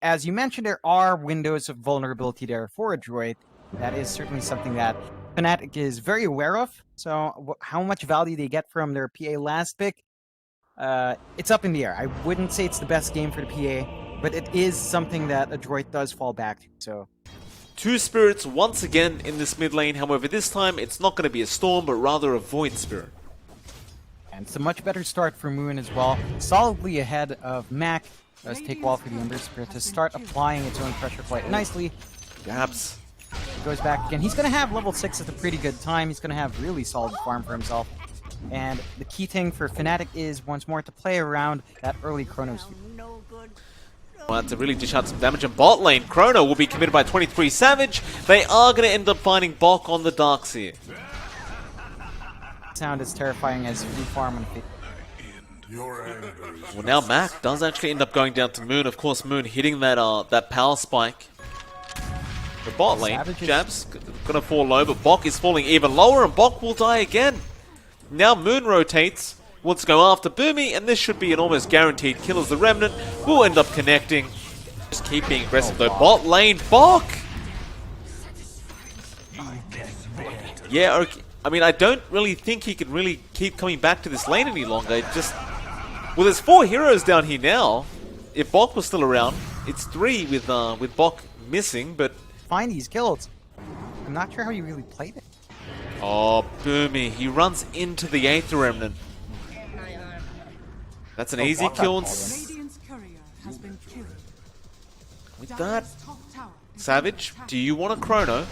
as you mentioned, there are windows of vulnerability there for Adroit. That is certainly something that Fnatic is very aware of. So how much value they get from their PA last pick, it's up in the air. I wouldn't say it's the best game for the PA, but it is something that Adroit does fall back to. So two spirits once again in this mid lane. However, this time it's not going to be a storm, but rather a void spirit. And it's a much better start for Moon as well. Solidly ahead of Mac. Does take well for the Ember Spirit to start applying its own pressure quite nicely. Gaps. Goes back again. He's going to have level 6 at a pretty good time. He's going to have really solid farm for himself. And the key thing for Fnatic is once more to play around that early Chronos. Well, to really dish out some damage in bot lane, Chrono will be committed by 23 Savage. They are going to end up finding Bok on the Darkseer. Sound as terrifying as free farm on fit. Well, now Mac does actually end up going down to Moon. Of course, Moon hitting that power spike. The bot lane, Jab's gonna fall low, but Bok is falling even lower, and Bok will die again. Now Moon rotates, wants to go after Boomy, and this should be an almost guaranteed kill as the Remnant will end up connecting. Just keep being aggressive though. Bot lane, Bok! Yeah, okay. I mean, I don't really think he can really keep coming back to this lane any longer. It just... Well, there's 4 heroes down here now. If Bok was still around, it's 3 with Bok missing, but... Find these kills. I'm not sure how you really played it. Oh, Boomy. He runs into the Aether Remnant. That's an easy kill. With that, Savage, do you want a Chrono?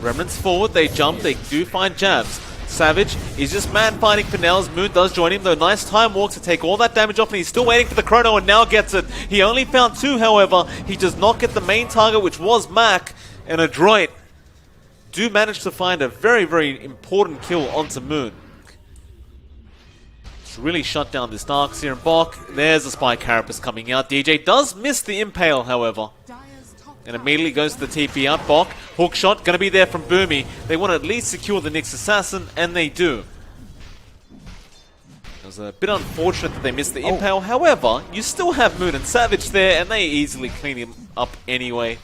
Remnants forward, they jump, they do find Jabs. Savage is just man fighting for now as Moon does join him, though nice time walk to take all that damage off, and he's still waiting for the Chrono and now gets it. He only found 2, however. He does not get the main target, which was Mac, and Adroit do manage to find a very, very important kill onto Moon. It's really shut down this Darkseer and Bok. There's a Spy Carapace coming out. DJ does miss the Impale, however. And immediately goes to the TP out. Bok, hook shot, gonna be there from Boomy. They want to at least secure the Nyx Assassin, and they do. It was a bit unfortunate that they missed the Impale. However, you still have Moon and Savage there, and they easily clean him up anyway.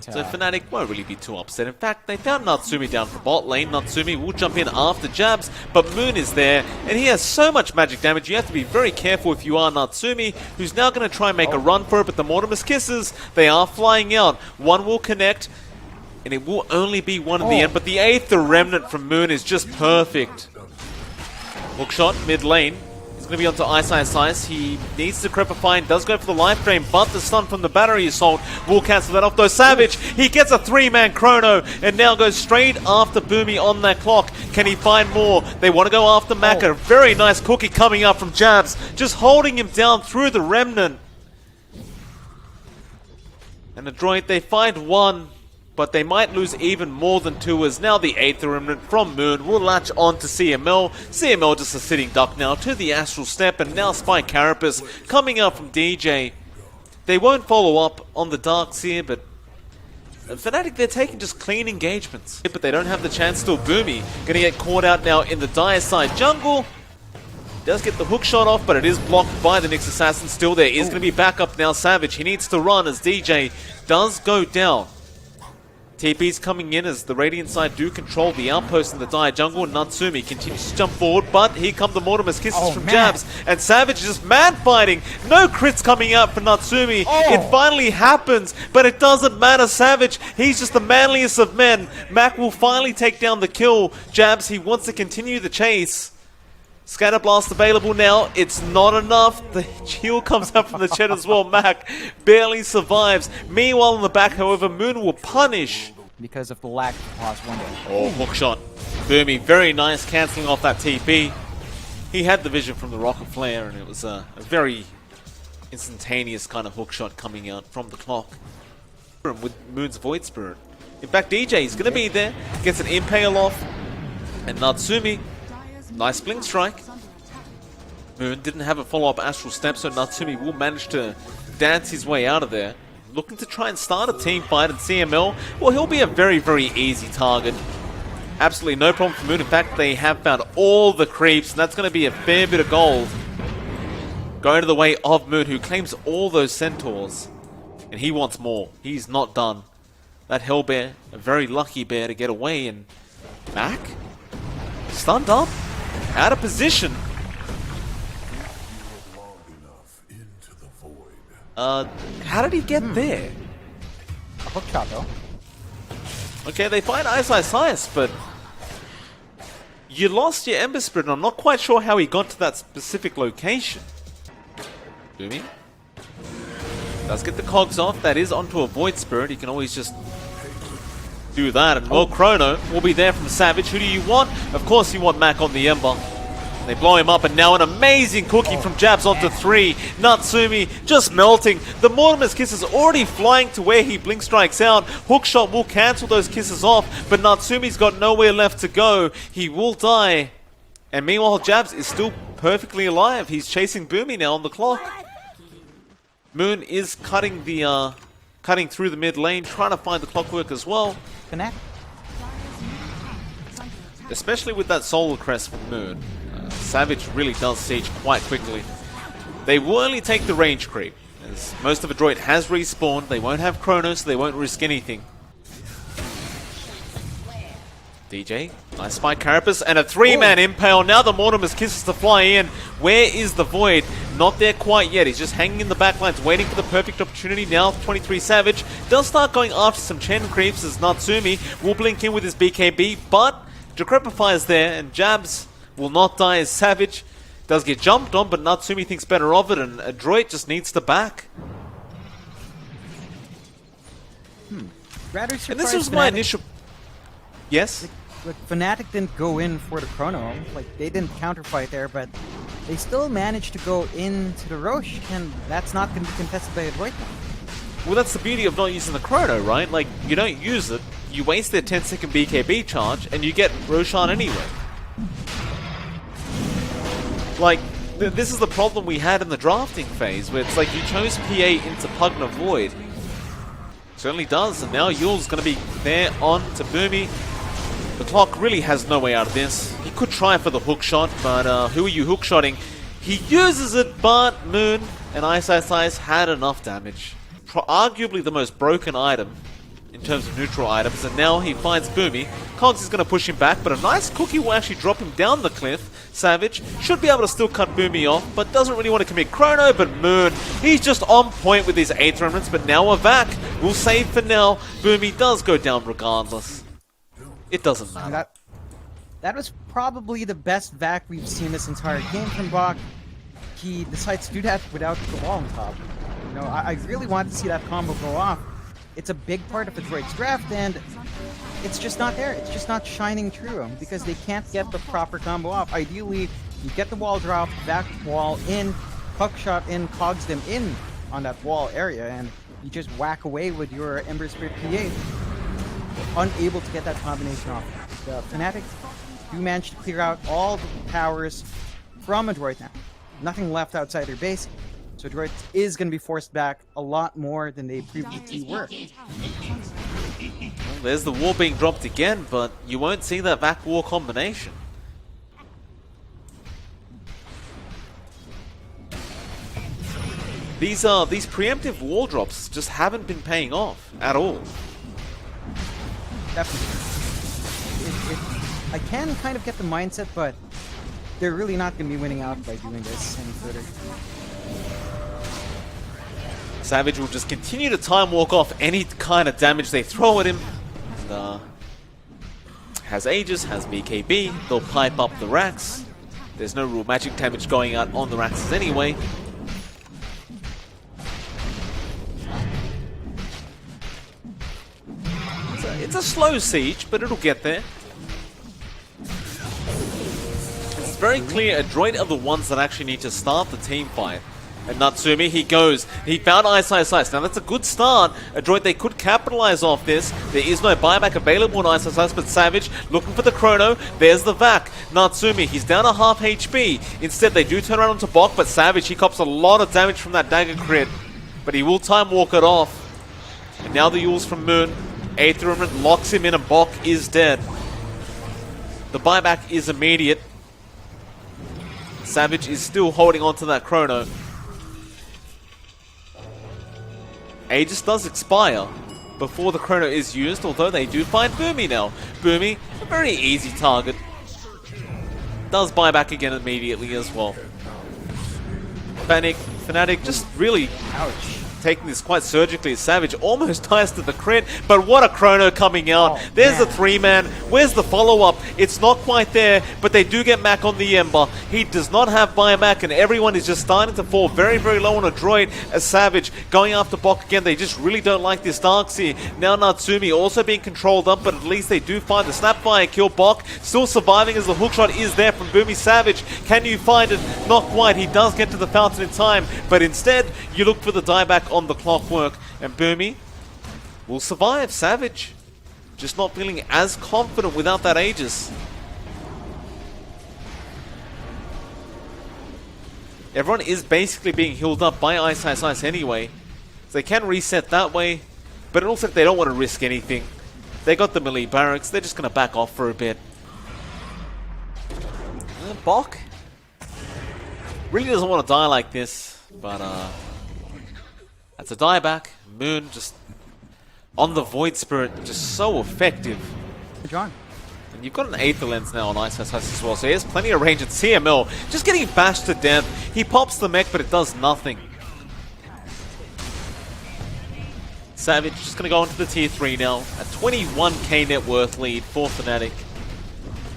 So Fnatic won't really be too upset. In fact, they found Natsumi down for bot lane. Natsumi will jump in after Jabs, but Moon is there, and he has so much magic damage. You have to be very careful if you are Natsumi, who's now going to try and make a run for it, but the Mortimer's Kisses, they are flying out. One will connect, and it will only be one in the end, but the Aether Remnant from Moon is just perfect. Hookshot, mid lane. He's going to be onto Ice. He needs to Crepify and does go for the life frame, but the stun from the battery assault will cancel that off though. Savage, he gets a 3-man Chrono and now goes straight after Boomy on that clock. Can he find more? They want to go after Mac. A very nice cookie coming up from Jabs, just holding him down through the Remnant. And Adroit, they find 1. But they might lose even more than 2 as now the Aether Remnant from Moon will latch on to CML. CML just a sitting duck now to the Astral Step, and now Spy Carapace coming out from DJ. They won't follow up on the Darkseer, but Fnatic, they're taking just clean engagements. But they don't have the chance still. Boomy gonna get caught out now in the dire side jungle. Does get the hook shot off, but it is blocked by the Nyx Assassin. Still there is gonna be backup now. Savage, he needs to run as DJ does go down. TP's coming in as the Radiant side do control the outpost in the dire jungle. Natsumi continues to jump forward, but here come the Mortimer's Kisses from Jabs. And Savage is just man-fighting. No crits coming out for Natsumi. It finally happens, but it doesn't matter. Savage, he's just the manliest of men. Mac will finally take down the kill. Jabs, he wants to continue the chase. Scatter Blast available now. It's not enough. The heal comes up from the chat as well. Mac barely survives. Meanwhile, in the back, however, Moon will punish. Because of the lack of pause window. Oh, hookshot. Boomy, very nice, cancelling off that TP. He had the vision from the Rocket Flare, and it was a very instantaneous kind of hookshot coming out from the clock. With Moon's Void Spirit. In fact, DJ is going to be there. Gets an Impale off. And Natsumi... Nice Blink Strike. Moon didn't have a follow-up Astral Step, so Natsumi will manage to dance his way out of there. Looking to try and start a team fight at CML. Well, he'll be a very, very easy target. Absolutely no problem for Moon. In fact, they have found all the creeps, and that's going to be a fair bit of gold. going to the way of Moon, who claims all those centaurs. And he wants more. He's not done. That Hell Bear, a very lucky bear to get away, and Mac? Stunned up? Out of position? How did he get there? A hook shot, though. Okay, they find Ice, but you lost your Ember Spirit, and I'm not quite sure how he got to that specific location. Boomy does get the cogs off. That is onto a Void Spirit. He can always just do that. And well, Chrono will be there from Savage. Who do you want? Of course you want Mac on the Ember. They blow him up, and now an amazing cookie from Jabs onto 3. Natsumi just melting. The Mortimer's Kiss is already flying to where he Blink Strikes out. Hookshot will cancel those kisses off, but Natsumi's got nowhere left to go. He will die. And meanwhile, Jabs is still perfectly alive. He's chasing Boomy now on the clock. Moon is cutting through the mid lane, trying to find the clockwork as well. Fnatic. Especially with that Solar Crest from Moon. Savage really does siege quite quickly. They will only take the range creep, as most of Adroit has respawned. They won't have Chrono, so they won't risk anything. DJ, nice spike Carapace, and a 3-man impale. Now the Mortimer's Kisses to fly in. Where is the Void? Not there quite yet. He's just hanging in the backlines, waiting for the perfect opportunity. Now 23 Savage does start going after some Chen creeps, as Natsumi will blink in with his BKB, but Decrepify is there, and Jabs will not die as Savage does get jumped on, but Natsumi thinks better of it, and Adroit just needs to back. Rather surprised. And this was my initial... Yes? Like, Fnatic didn't go in for the Chrono. Like, they didn't counterfight there, but they still managed to go into the Roche, and that's not going to be contested by Adroit now. Well, that's the beauty of not using the Chrono, right? Like, you don't use it, you waste their 10-second BKB charge, and you get Roshan anyway. Like, this is the problem we had in the drafting phase, where it's like you chose PA into Pugna Void. Certainly does, and now Yule's going to be there on to Boomy. The clock really has no way out of this. He could try for the hook shot, but who are you hookshotting? He uses it, but Moon and Ice had enough damage. Arguably the most broken item in terms of neutral items, and now he finds Boomy. Cogs is going to push him back, but a nice cookie will actually drop him down the cliff. Savage should be able to still cut Boomy off, but doesn't really want to commit Chrono, but Moon, he's just on point with his 8th remnants, but now a Vac will save for now. Boomy does go down regardless. It doesn't matter. That was probably the best Vac we've seen this entire game from Bach. He decides to do that without the wall on top. You know, I really want to see that combo go off. It's a big part of Adroit's draft, and it's just not there. It's just not shining through because they can't get the proper combo off. Ideally, you get the wall drop, back wall in, puck shot in, cogs them in on that wall area, and you just whack away with your Ember Spirit PA. Unable to get that combination off. The Fnatic do manage to clear out all the towers from Adroit now. Nothing left outside their base. So Adroit is going to be forced back a lot more than they previously were. Well, there's the wall being dropped again, but you won't see that back wall combination. These preemptive wall drops just haven't been paying off at all. Definitely. I can kind of get the mindset, but they're really not going to be winning out by doing this any further. Savage will just continue to time walk off any kind of damage they throw at him. And, has Aegis, has BKB, they'll pipe up the racks. There's no real magic damage going out on the racks anyway. It's a slow siege, but it'll get there. It's very clear Adroit are the ones that actually need to start the team fight. And Natsumi, he goes. He found Ice. Now that's a good start. Adroit, they could capitalize off this. There is no buyback available on Ice, but Savage looking for the Chrono. There's the Vac. Natsumi, he's down a half HP. Instead, they do turn around onto Bok, but Savage, he cops a lot of damage from that dagger crit. But he will time walk it off. And now the Yules from Moon. 8th Remnant locks him in, and Bok is dead. The buyback is immediate. Savage is still holding on to that Chrono. Aegis does expire before the chrono is used, although they do find Boomy now. Boomy, a very easy target. Does buy back again immediately as well. Fnatic just really taking this quite surgically. Savage almost dies to the crit, but what a chrono coming out. There's the 3-man. Where's the follow-up? It's not quite there, but they do get Mac on the Ember. He does not have buyback, and everyone is just starting to fall very, very low on Adroit. As Savage going after Bok again. They just really don't like this Darkseer. Now Natsumi also being controlled up, but at least they do find the Snapfire kill. Bok still surviving as the hookshot is there from Boomy. Savage, can you find it? Not quite. He does get to the fountain in time, but instead you look for the dieback on the clockwork, and Boomy will survive. Savage just not feeling as confident without that Aegis. Everyone is basically being healed up by Ice Ice Ice anyway, so they can reset that way, but it looks like they don't want to risk anything. They got the melee barracks, they're just going to back off for a bit. Bok really doesn't want to die like this, but that's a dieback. Moon just on the Void Spirit, just so effective. Good job. And you've got an Aether Lens now on Ice Ice Ice as well, so he has plenty of range. And CML just getting bashed to death. He pops the mech, but it does nothing. Savage just going to go into the tier 3 now. A 21k net worth lead for Fnatic.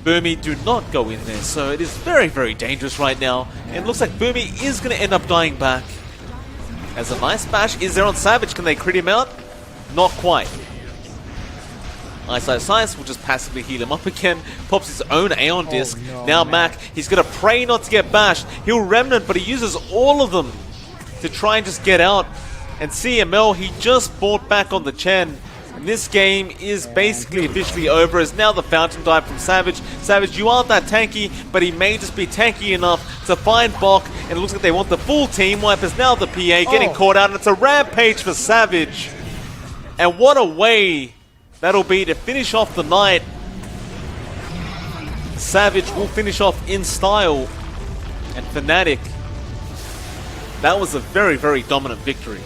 Boomy do not go in there, so it is very, very dangerous right now. And it looks like Boomy is going to end up dying back. As a nice bash is there on Savage. Can they crit him out? Not quite. Ice Ice Ice will just passively heal him up again. Pops his own Aeon Disc. No, now Mac, he's going to pray not to get bashed. He'll Remnant, but he uses all of them to try and just get out. And CML, he just bought back on the Chen. And this game is basically officially over, as now the Fountain dive from Savage. Savage, you aren't that tanky, but he may just be tanky enough to find Bok. And it looks like they want the full team wipe, as now the PA getting caught out. And it's a rampage for Savage. And what a way that'll be to finish off the night. Savage will finish off in style. And Fnatic, that was a very, very dominant victory.